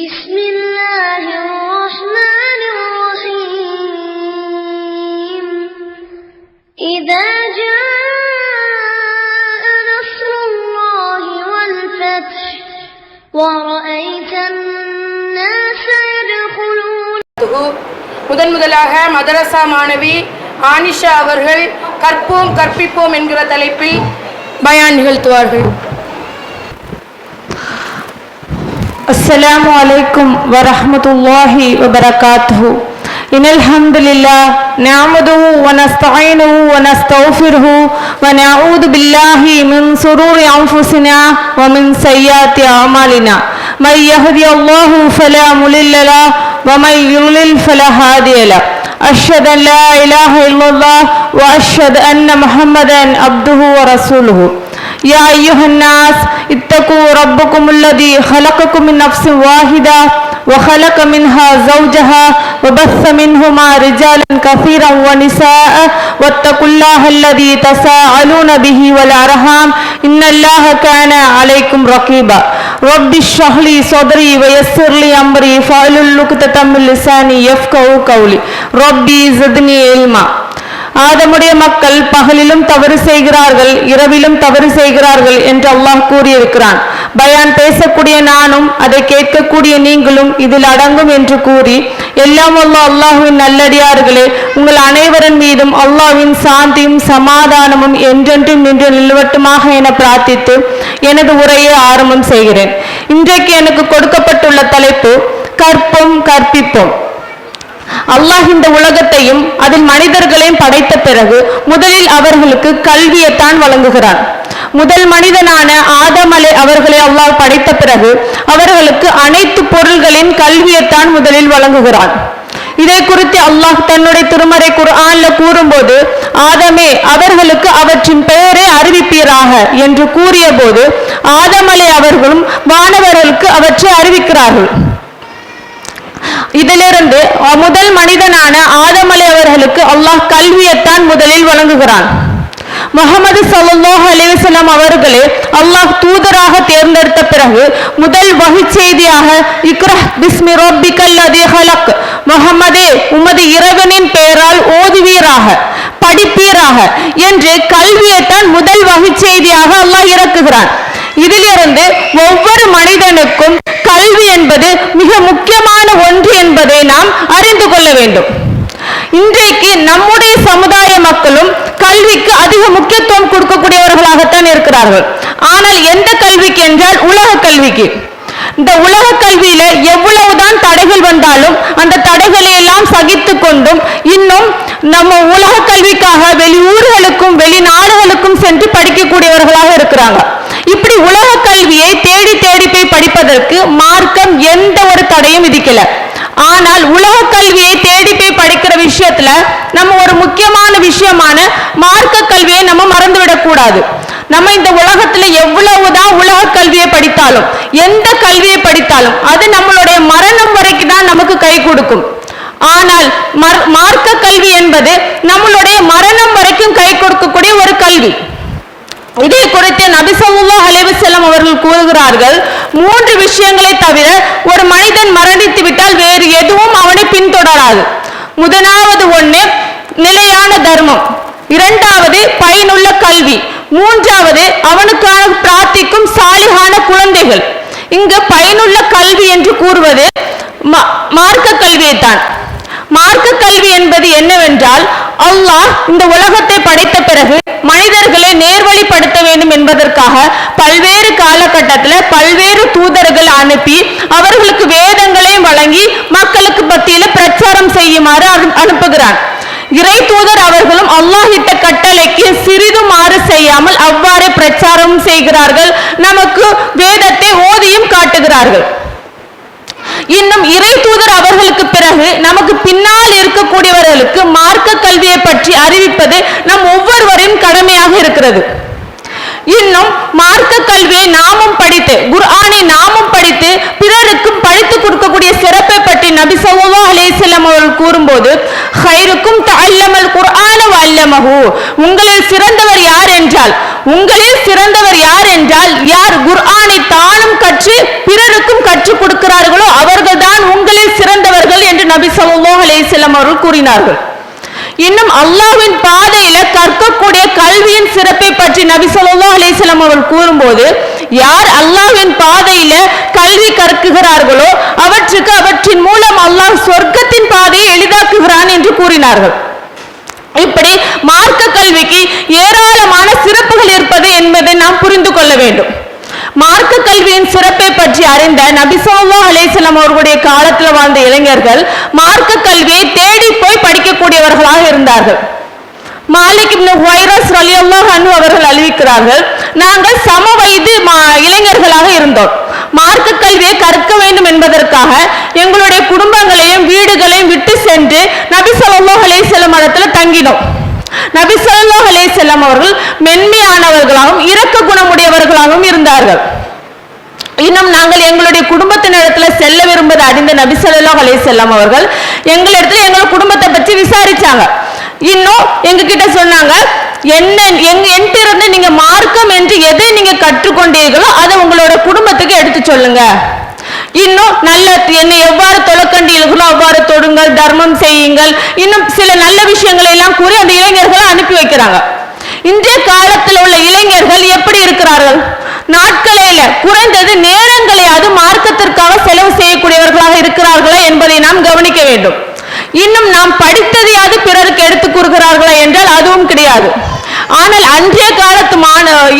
بسم الله الرحمن الرحيم إذا جاء نصر الله والفتح ورأيت الناس يدخلون. முதலாக மதரசா மாணவி ஆனிஷா அவர்கள் கற்போம் கற்பிப்போம் என்கிற தலைப்பில் பயான் நிகழ்த்துவார்கள். السلام عليكم ورحمة الله وبركاته. إن الحمد لله نعمده ونستعينه ونستغفره ونعوذ بالله من شرور أنفسنا ومن سيئات أعمالنا. من يهدي الله فلا مضل له ومن يضلل فلا هادي له. أشهد أن لا إله إلا الله وأشهد أن محمدا عبده ورسوله. يا أيها الناس اتقوا ربكم الذي خلقكم من نفس واحدة وخلق منها زوجها وبث منهما رجالا كثيرا ونساء واتقوا الله الذي تساءلون به والأرحام إن الله كان عليكم رقيبا. رب اشرح لي صدري ويسر لي أمري واحلل عقدة من لساني يفقهوا قولي ربي زدني علما. ஆதமுடைய மக்கள் பகலிலும் தவறு செய்கிறார்கள், இரவிலும் தவறு செய்கிறார்கள் என்று அல்லாஹ் கூறியிருக்கிறான். பயான் பேசக்கூடிய நானும் அதை கேட்கக்கூடிய நீங்களும் இதில் அடங்கும் என்று கூறி, எல்லாம் அல்லாஹ்வின் நல்லடியார்களே, உங்கள் அனைவரின் மீதும் அல்லாஹ்வின் சாந்தியும் சமாதானமும் என்றென்றும் நின்று நிலவட்டுமாக என பிரார்த்தித்து எனது உரையை ஆரம்பம் செய்கிறேன். இன்றைக்கு எனக்கு கொடுக்கப்பட்டுள்ள தலைப்பு கற்போம் கற்பிப்போம். அல்லாஹ் இந்த உலகத்தையும் அதில் மனிதர்களையும் படைத்த பிறகு முதலில் அவர்களுக்கு கல்வியைத்தான் வழங்குகிறான். முதல் மனிதனான ஆதம் அவர்களை அல்லாஹ் படைத்த பிறகு அவர்களுக்கு அனைத்து பொருள்களின் கல்வியைத்தான் முதலில் வழங்குகிறான். இதை குறித்து அல்லாஹ் தன்னுடைய திருமறை குர்ஆன்ல கூறும்போது, ஆதமே அவர்களுக்கு அவற்றின் பெயரை அறிவிப்பீராக என்று கூறிய போது ஆதம் அவர்களும் வானவர்களுக்கு அவற்றை அறிவிக்கிறார்கள். இதிலிருந்து முதல் மனிதனான ஆதம் அவர்களுக்கு அல்லாஹ் கல்வியைத்தான் முதலில் வழங்குகிறான். முஹம்மது ஸல்லல்லாஹு அலைஹி வஸல்லம் அவர்களே அல்லாஹ் தூதராக தேர்ந்தெடுத்த பிறகு முதல் வஹி செய்தியாக இக்ரா பிஸ்மி ரப்பிக்கல் லதீ ஹலக், முஹம்மதே உமது இறைவனின் பெயரால் ஓதுவீராக படிப்பீராக என்று கல்வியைத்தான் முதல் வஹி செய்தியாக அல்லாஹ் இறக்குகிறான். இதிலிருந்து ஒவ்வொரு மனிதனுக்கும் கல்வி என்பது மிக முக்கியமான ஒன்று என்பதை நாம் அறிந்து கொள்ள வேண்டும். இன்றைக்கு நம்முடைய சமுதாய மக்களும் கல்விக்கு அதிக முக்கியத்துவம் கொடுக்கக்கூடியவர்களாகத்தான் இருக்கிறார்கள். ஆனால் எந்த கல்விக்கு என்றால் உலக கல்விக்கு. இந்த உலக கல்வியில எவ்வளவுதான் தடைகள் வந்தாலும் அந்த தடைகளை எல்லாம் சகித்து கொண்டும் இன்னும் நம்ம உலக கல்விக்காக வெளியூர்களுக்கும் வெளிநாடுகளுக்கும் சென்று படிக்கக்கூடியவர்களாக இருக்கிறாங்க. இப்படி உலக கல்வியை தேடி தேடி போய் படிப்பதற்கு மார்க்கம் எந்த ஒரு தடையும் விதிக்கல. ஆனால் உலக கல்வியை தேடி போய் படிக்கிற விஷயத்துல நம்ம ஒரு முக்கியமான விஷயமான மார்க்க கல்வியை நம்ம மறந்துவிடக் கூடாது. நம்ம இந்த உலகத்துல எவ்வளவுதான் உலக கல்வியை படித்தாலும் எந்த கல்வியை படித்தாலும் அது நம்மளுடைய மரணம் வரைக்கும் தான் நமக்கு கை கொடுக்கும். ஆனால் மார்க்க கல்வி என்பது நம்மளுடைய மரணம் வரைக்கும் கை கொடுக்கக்கூடிய ஒரு கல்வி. இதை குறித்து நபி ஸல்லல்லாஹு அலைஹி வஸல்லம் அவர்கள் கூறுகிறார்கள், 3 விஷயங்களை தவிர ஒரு மனிதன் மரணித்து விட்டால் வேறு எதுவும் அவனை பின்தொடராது. முதலாவது ஒன்று நிலையான தர்மம், இரண்டாவது பயனுள்ள கல்வி, மூன்றாவது அவனுக்கான பிரார்த்திக்கும் சாலிகான குழந்தைகள். இங்கு பயனுள்ள கல்வி என்று கூறுவது மார்க்க கல்வியைத்தான். மார்க்க கல்வி என்பது என்னவென்றால், அல்லாஹ் இந்த உலகத்தை படைத்த பிறகு மனிதர்களை நேர்வழிப்படுத்த வேண்டும் என்பதற்காக பல்வேறு காலகட்டத்தில் பல்வேறு தூதர்கள் அனுப்பி அவர்களுக்கு வேதங்களையும் வழங்கி மக்களுக்கு மத்தியில பிரச்சாரம் செய்யுமாறு அனுப்புகிறான். இறை தூதர் அவர்களும் அல்லாஹ் இட்ட கட்டளைக்கு சிறிதும் மாறு செய்யாமல் அவ்வாறே பிரச்சாரம் செய்கிறார்கள், நமக்கு வேதத்தை ஓதியும் காட்டுகிறார்கள். இன்னும் இறை தூதர் அவர்களுக்கு பிறகு நமக்கு பின்னால் இருக்கக்கூடியவர்களுக்கு மார்க்க கல்வியை பற்றி அறிவிப்பது நம் ஒவ்வொருவரின் கடமையாக இருக்கிறது. இன்னும் மார்க்க கல்வியை நாமும் படித்து குர்ஆனை நாமும் படித்து பிறருக்கும் படித்து கொடுக்கக்கூடிய சிறப்பை பற்றி நபி ஸல்லல்லாஹு அலைஹி வஸல்லம் அவர்கள் கூறும்போது, ஹைருக்கும் தஅல்லமல் குர்ஆன வ அல்லமஹு, உங்களில் சிறந்தவர் யார் என்றால் யார் குர்ஆனை தானும் கற்று பிறருக்கும் கற்றுக் கொடுக்கிறார்களோ அவர் அலைஹிஸ்ஸலாம் அவர்கள் கூறினார்கள். இன்னும் அல்லாஹ்வின் பாதையில கற்கக்கூடிய கல்வியின் சிறப்பை பற்றி நபி ஸல்லல்லாஹு அலைஹி வஸல்லம் அவர்கள் கூறும்போது, யார் அல்லாஹ்வின் பாதையில கல்வி கற்குகிறார்களோ அவற்றின் மூலம் அல்லாஹ் சொர்க்கத்தின் பாதையை எளிதாக்குகிறான் என்று கூறினார்கள். இப்படி மார்க்க கல்விக்கு ஏராளமான சிறப்புகள் இருப்பது என்பதை நாம் புரிந்து கொள்ள வேண்டும். மார்க்க கல்வியின் சிறப்பை பற்றி அறிந்த நபி ஸல்லல்லாஹு அலைஹி வஸல்லம் அவர்களுடைய காலத்தில் வாழ்ந்த இளைஞர்கள் மார்க்க கல்வியை தேடி போய் படிக்கக்கூடியவர்களாக இருந்தார்கள். மாலிக் இப்னு ஹுவைரஸ் ரலியல்லாஹு அன்ஹு அவர்கள் அறிவிக்கிறார்கள், நாங்கள் சம வயது இளைஞர்களாக இருந்தோம். மார்க்க கல்வியை கற்க வேண்டும் என்பதற்காக எங்களுடைய குடும்பங்களையும் வீடுகளையும் விட்டு சென்று நபி ஸல்லல்லாஹு அலைஹி வஸல்லம் இடத்துல தங்கினோம். நபி ஸல்லல்லாஹு அலைஹி வஸல்லம் அவர்கள் மென்மையானவர்களாகவும் இரக்க குணமுடையவர்களாகவும் இருந்தார்கள். இன்னும் நாங்கள் எங்களுடைய குடும்பத்தினிடத்துல செல்ல விரும்புவதை அறிந்த நபி ஸல்லல்லாஹு அலைஹி வஸல்லம் அவர்கள் எங்களிடத்துல எங்கள் குடும்பத்தை பற்றி விசாரிச்சாங்க. இன்னும் எங்க கிட்ட சொன்னாங்க, என்கிட்ட இருந்து நீங்க மார்க்கம் என்று எதை நீங்க கற்றுக்கொண்டீர்களோ அதை உங்களோட குடும்பத்துக்கு எடுத்து சொல்லுங்க. இன்னும் நல்ல என்னை எவ்வாறு தொலைக்கண்டீர்களோ அவ்வாறு தொடுங்கள், தர்மம் செய்யுங்கள், இன்னும் சில நல்ல விஷயங்களை எல்லாம் கூறி அந்த இளைஞர்களை அனுப்பி வைக்கிறாங்க. இன்றைய காலத்தில் உள்ள இளைஞர்கள் எப்படி இருக்கிறார்கள்? நாட்களில குறைந்தது நேரங்களையாவது மார்க்கத்திற்காக செலவு செய்யக்கூடியவர்களாக இருக்கிறார்களா என்பதை நாம் கவனிக்க வேண்டும். இன்னும் நாம் படித்ததையாவது பிறருக்கு எடுத்து கூறுகிறார்களா என்றால் அதுவும் கிடையாது. ஆனால் அன்றைய காலத்து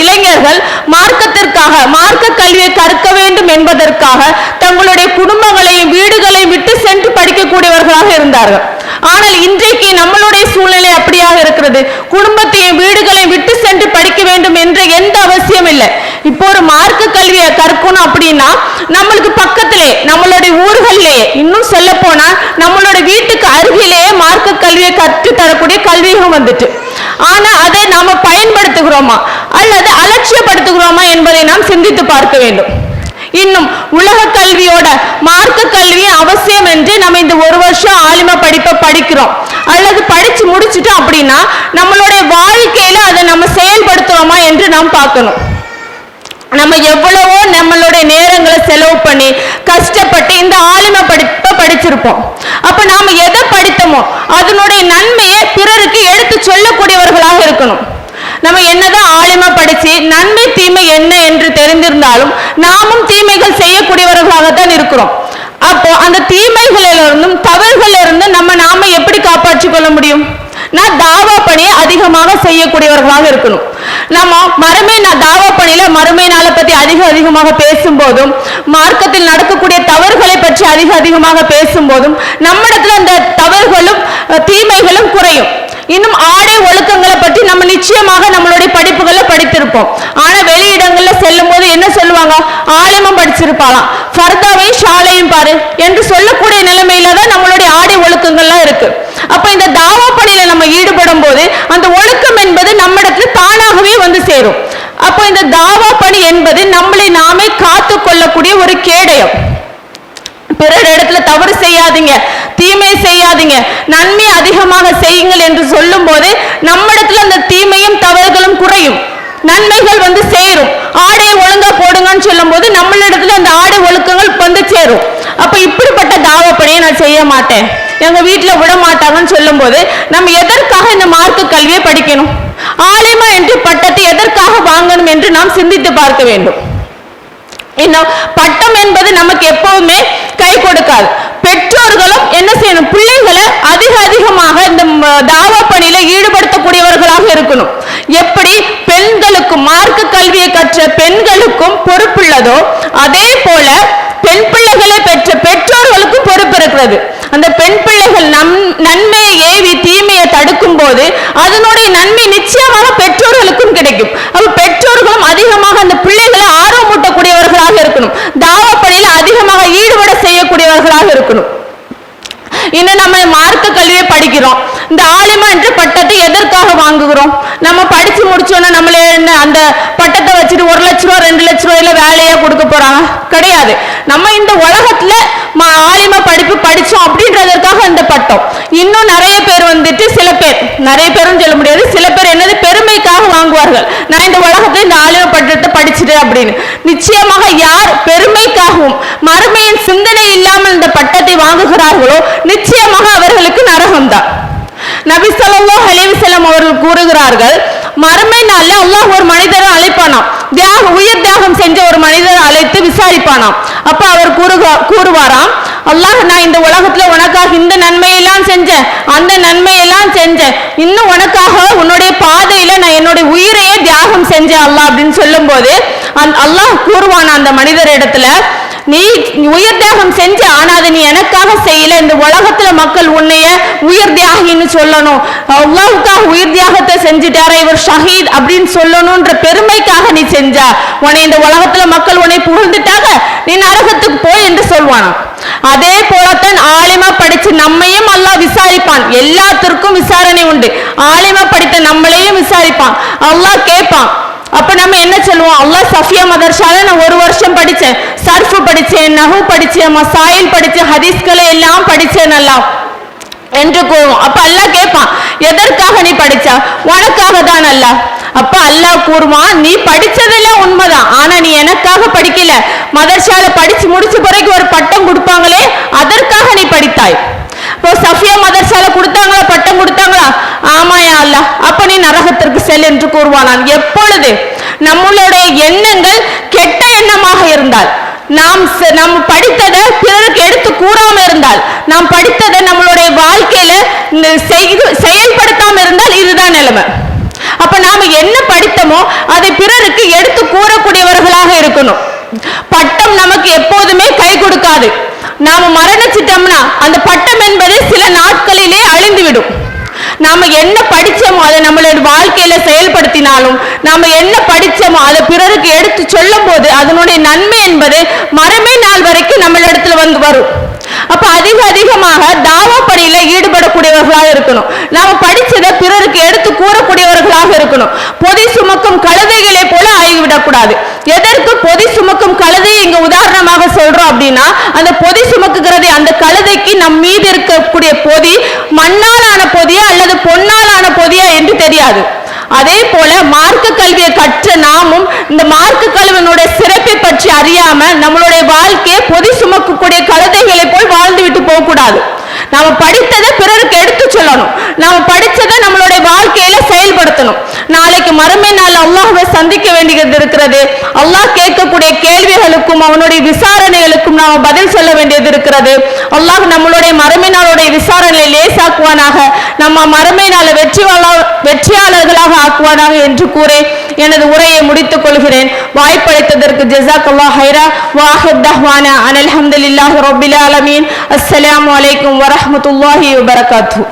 இளைஞர்கள் மார்க்கத்திற்காக மார்க்க கல்வியை கற்க வேண்டும் என்பதற்காக தங்களுடைய குடும்பங்களையும் வீடுகளையும் விட்டு சென்று படிக்கக்கூடியவர்களாக இருந்தார்கள். ஆனால் இன்றைக்கு நம்மளுடைய சூழ்நிலை அப்படியாக இருக்கிறது. குடும்பத்தையும் வீடுகளையும் விட்டு சென்று படிக்க வேண்டும் என்ற எந்த அவசியம் இல்லை. இப்போ ஒரு மார்க்க கல்வியை கற்கணும் அப்படின்னா நம்மளுக்கு பக்கத்திலே நம்மளுடைய ஊர்களிலே, இன்னும் சொல்ல போனா நம்மளோட வீட்டுக்கு அருகிலேயே மார்க்க கல்வியை கற்று தரக்கூடிய கல்வியும் வந்துட்டு. ஆனா அதை நாம பயன்படுத்துகிறோமா அல்லது அலட்சியப்படுத்துகிறோமா என்பதை நாம் சிந்தித்து பார்க்க வேண்டும். இன்னும் உலக கல்வியோட மார்க்க கல்வியும் அவசியம் என்று நம்ம இந்த ஒரு வருஷம் ஆலிமா படிப்பை படிக்கிறோம் அல்லது படிச்சு முடிச்சுட்டோம் அப்படின்னா நம்மளுடைய வாழ்க்கையில அதை நம்ம செயல்படுத்துறோமா என்று நாம் பார்க்கணும். நம்ம எவ்வளவோ நம்மளுடைய நேரங்களை செலவு பண்ணி கஷ்டப்பட்டு இந்த ஆலிமா படிப்பை படிச்சிருப்போம். அப்ப நாம எதை படித்தோமோ அதனுடைய நன்மையை பிறருக்கு எடுத்து சொல்லக்கூடியவர்களாக இருக்கணும். நம்ம என்னதான் ஆலிமா படிச்சு நன்மை தீமை என்ன என்று தெரிந்திருந்தாலும் நாமும் தீமைகள் செய்யக்கூடியவர்களாகத்தான் இருக்கிறோம். அப்போ அந்த தீமைகளிலிருந்தும் தவறுகளிலிருந்தும் நாம எப்படி காப்பாற்றிக் கொள்ள முடியும்? நான் தாவா பணியை அதிகமாக செய்யக்கூடியவர்களாக இருக்கணும். நம்ம தாவா பணியில மறுமை நாளை பத்தி அதிகமாக பேசும் போதும் மார்க்கத்தில் நடக்கக்கூடிய தவறுகளை பற்றி அதிகமாக பேசும் போதும் நம்மிடத்துல அந்த தவறுகளும் தீமைகளும் குறையும். இன்னும் ஆடை ஒழுக்கங்களை பற்றி நம்ம நிச்சயமாக நம்மளுடைய படிப்புகளை படித்திருப்போம். ஆனா வெளியிடங்கள்ல செல்லும் போது என்ன சொல்லுவாங்க? ஆலிமும் படிச்சிருப்பாளாம், ஃபர்தாவையும் ஷாலையும் பாரு என்று சொல்லக்கூடிய நிலைமையில தான் நம்மளுடைய ஆடை ஒழுக்கங்கள்லாம் இருக்கு. அப்ப இந்த தாவா பணியில நம்ம ஈடுபடும் போது அந்த ஒழுக்கம் என்பது நம்மிடத்துல தானாகவே வந்து சேரும். அப்போ இந்த தாவா பணி என்பது நம்மளை நாமே காத்து கொள்ளக்கூடிய ஒரு கேடயம். பிறர் இடத்துல தவறு செய்யாதீங்க, தீமை செய்யாதீங்க, நன்மை அதிகமாக செய்யுங்கள் என்று சொல்லும் போது நம்மிடத்துல அந்த தீமையும் தவறுகளும் குறையும், நன்மைகள் வந்து சேரும். ஆடையை ஒழுங்கா போடுங்கன்னு சொல்லும் போது நம்மளிடத்துல அந்த ஆடை ஒழுக்கங்கள் வந்து சேரும். அப்ப இப்படிப்பட்ட தாவா பணியை நான் செய்ய மாட்டேன், எங்க வீட்டுல விட மாட்டாங்கன்னு சொல்லும் போது நம்ம எதற்காக இந்த மார்க்க கல்வியை படிக்கணும்? ஆலிமா என்று பட்டத்தை எதற்காக வாங்கணும் என்று நாம் சிந்தித்து பார்க்க வேண்டும். இன்னும் பட்டம் என்பது நமக்கு எப்பவுமே கை கொடுக்காது. பெற்றோர்களும் என்ன செய்யணும்? பிள்ளைகளை அதிகமாக இந்த தாவா பணியில ஈடுபடுத்தக்கூடியவர்களாக இருக்கணும். எப்படி பெண்களுக்கும் மார்க்க கல்வியை கற்ற பெண்களுக்கும் பொறுப்புள்ளதோ அதே போல பெண் பிள்ளைகளை பெற்ற பெற்றோர்களுக்கும் பொறுப்பு இருக்கிறது. அந்த பெண் பிள்ளைகள் நன்மையை ஏவி தீமையை தடுக்கும் போது அதனுடைய நன்மை நிச்சயமாக பெற்றோர்களுக்கும் கிடைக்கும். அப்ப பெற்றோர்களும் அதிகமாக அந்த பிள்ளைகளை ஆர்வமூட்டக்கூடியவர்களாக இருக்கணும், தாவா பணியில அதிகமாக ஈடுபட செய்யக்கூடியவர்களாக இருக்கணும். இன்னும் நம்ம மார்க்க கல்வியை படிக்கிறோம், இந்த ஆலிமா என்ற பட்டத்தை எதற்காக வாங்குகிறோம்? நம்ம படிச்சு முடிச்சோன்னா நம்மளே அந்த பட்டத்தை வச்சுட்டு 1 லட்ச ரூபா 2 லட்ச ரூபாயில வேலையா கொடுக்க போறாங்க? கிடையாது. நம்ம இந்த உலகத்துல ஆலிமா படிப்பு படிச்சோம் அப்படின்றதற்காக அந்த பட்டம். இன்னும் நிறைய பேர் வந்துட்டு நிறைய பேரும் சொல்ல முடியாது, சில பேர் என்னது பெருமைக்காக வாங்குவார்கள். நான் இந்த உலகத்துல இந்த ஆலிமா பட்டத்தை படிச்சுட்டேன் அப்படின்னு. நிச்சயமாக யார் பெருமைக்காகவும் மறுமையின் சிந்தனை இல்லாமல் இந்த பட்டத்தை வாங்குகிறார்களோ நிச்சயமாக அவர்களுக்கு தியாகம் தான். நபி ஸல்லல்லாஹு அலைஹி வஸல்லம் அவர்கள் கூறுகிறார்கள், மறுமை நாள்ல அல்லாஹ் ஒரு மனிதரை அழைப்பானாம், உயிர் தியாகம் செஞ்ச ஒரு மனிதரை அழைத்து விசாரிப்பானாம். அப்ப அவர் கூறுவாராம், அல்லாஹ் நான் இந்த உலகத்துல உனக்காக இந்த நன்மையெல்லாம் செஞ்சேன், அந்த நன்மையெல்லாம் செஞ்சேன், இன்னும் உனக்காக உன்னுடைய பாதையில நான் என்னுடைய உயிரையே தியாகம் செஞ்சேன் அல்லாஹ் அப்படின்னு சொல்லும் போது அல்லாஹ் கூறுவான் அந்த மனிதர் இடத்துல, நீ உயிர் தியாகம் செஞ்ச, ஆனா அதை நீ எனக்காக செய்யல, இந்த உலகத்துல மக்கள் உன்னைய உயிர் தியாகின்னு சொல்லணும், அல்லாஹ்வுக்காக உயிர் தியாகத்தை செஞ்சுட்டாரா இவர் ஷஹீத் அப்படின்னு சொல்லணும்ன்ற பெருமைக்காக நீ செஞ்ச, உன்னை இந்த உலகத்துல மக்கள் உன்னை புகழ்ந்துட்டாங்க, நீ நரகத்துக்கு போய் என்று சொல்வானா. அதே போலத்தான் ஆலிமா படிச்சு நம்மையும் அல்லாஹ் விசாரிப்பான். எல்லாத்திற்கும் விசாரணை உண்டு. ஆலிமா படித்த நம்மளையும் விசாரிப்பான். அல்லாஹ் கேட்பான். அப்ப நம்ம என்ன சொல்லுவோம், அல்லாஹ் சஃபியா மதர்சால நான் 1 வருஷம் படிச்சேன், சர்ஃப் படிச்சேன், நஹு படிச்சேன், மசாயில் படிச்சேன், ஹதீஸ்களை எல்லாம் படிச்சேன் அல்லாஹ் என்று கூறுவோம். அப்ப அல்லாஹ் கேட்பான், எதற்காக நீ படிச்சா? உனக்காக தான் அல்லாஹ். அப்ப அல்லாஹ் கூறுவான், நீ படிச்சதெல்லாம் உண்மைதான், ஆனா நீ எனக்காக படிக்கல, மதர்சால படிச்சு முடிச்ச பிறகு ஒரு பட்டம் கொடுப்பாங்களே அதற்காக நீ படித்தாய். இப்போ சஃபியா மதர்சால கொடுத்தாங்களா, பட்டம் கொடுத்தாங்களா? ஆமாயா அல்லாஹ். அப்ப நீ நரகத்திற்கு செல் என்று கூறுவானான். எப்பொழுது நம்மளுடைய எண்ணங்கள் கெட்ட எண்ணமாக இருந்தால், நாம் படித்ததை பிறருக்கு எடுத்து கூறாம இருந்தால், நாம் படித்ததை நம்மளுடைய வாழ்க்கையில செயல்படுத்தாம இருந்தால் இதுதான் நிலைமை. அப்ப நாம என்ன படித்தோமோ அதை பிறருக்கு எடுத்து கூறக்கூடியவர்களாக இருக்கணும். பட்டம் நமக்கு எப்போதுமே கை கொடுக்காது. நாம மரணிச்சிட்டோம்னா அந்த பட்டம் என்பது சில நாட்களிலே அழிந்துவிடும். நாம என்ன படிச்சோமோ அதை நம்மளுடைய வாழ்க்கையில செயல்படுத்தினாலும், நாம என்ன படிச்சோமோ அதை பிறருக்கு எடுத்து சொல்லும் போது அதனுடைய நன்மை என்பது மறுமை நாள் வரைக்கும் நம்மளிடத்துல வரும். அப்ப அதிகமாக தாவா பணியில ஈடுபடக்கூடியவர்களாக இருக்கணும். நாம படிச்சதை பிறருக்கு எடுத்து கூறக்கூடியவர்களாக இருக்கணும். பொதி சுமக்கும் கழுதைகளை போல ஆகிவிடக்கூடாது. எதற்கு பொதி சுமக்கும் கழுதையை இங்க உதாரணமாக சொல்றோம் அப்படின்னா, அந்த பொதி சுமக்குகிறது அந்த கழுதைக்கு நம் மீது இருக்கக்கூடிய பொதி மண்ணாலான பொதியா அல்லது பொன்னாலான பொதியா என்று தெரியாது. அதே போல மார்க்க கல்வியை கற்ற நாமும் இந்த மார்க்க கல்வியினுடைய சிறப்பை பற்றி அறியாம நம்மளுடைய வாழ்க்கையை பொதி சுமக்கக்கூடிய கழுதைகளை போல் வாழ்ந்து விட்டு போக கூடாது. நாம படித்ததை பிறருக்கு எடுத்து சொல்லணும். நாம படிச்சதை நம்மளுடைய வாழ்க்கையில செயல்படுத்தணும். நாளைக்கு மறுமை நாள் அல்லாஹ்வை சந்திக்க வேண்டியது இருக்கிறது. அல்லாஹ் கேட்கக்கூடிய கேள்விகளுக்கும் அவனுடைய விசாரணைகளுக்கும் நாம பதில் சொல்ல வேண்டியது இருக்கிறது. அல்லாஹ் நம்மளுடைய மறுமை நாளுடைய விசாரணையை லேசாக்குவானாக, நம்ம மறுமை நாளை வெற்றியாளர்களாக ஆக்குவானாக என்று கூறி எனது உரையை முடித்துக் கொள்கிறேன். வாய்ப்பளித்ததற்கு ஜஸாக்கல்லாஹ் ஹைரா. வாஹித் தஹ்வானா அனில் ஹம்துலில்லாஹி ரப்பில் ஆலமீன். அஸ்ஸலாமு அலைக்கும் வரஹ்மத்துல்லாஹி வபரகாத்துஹு.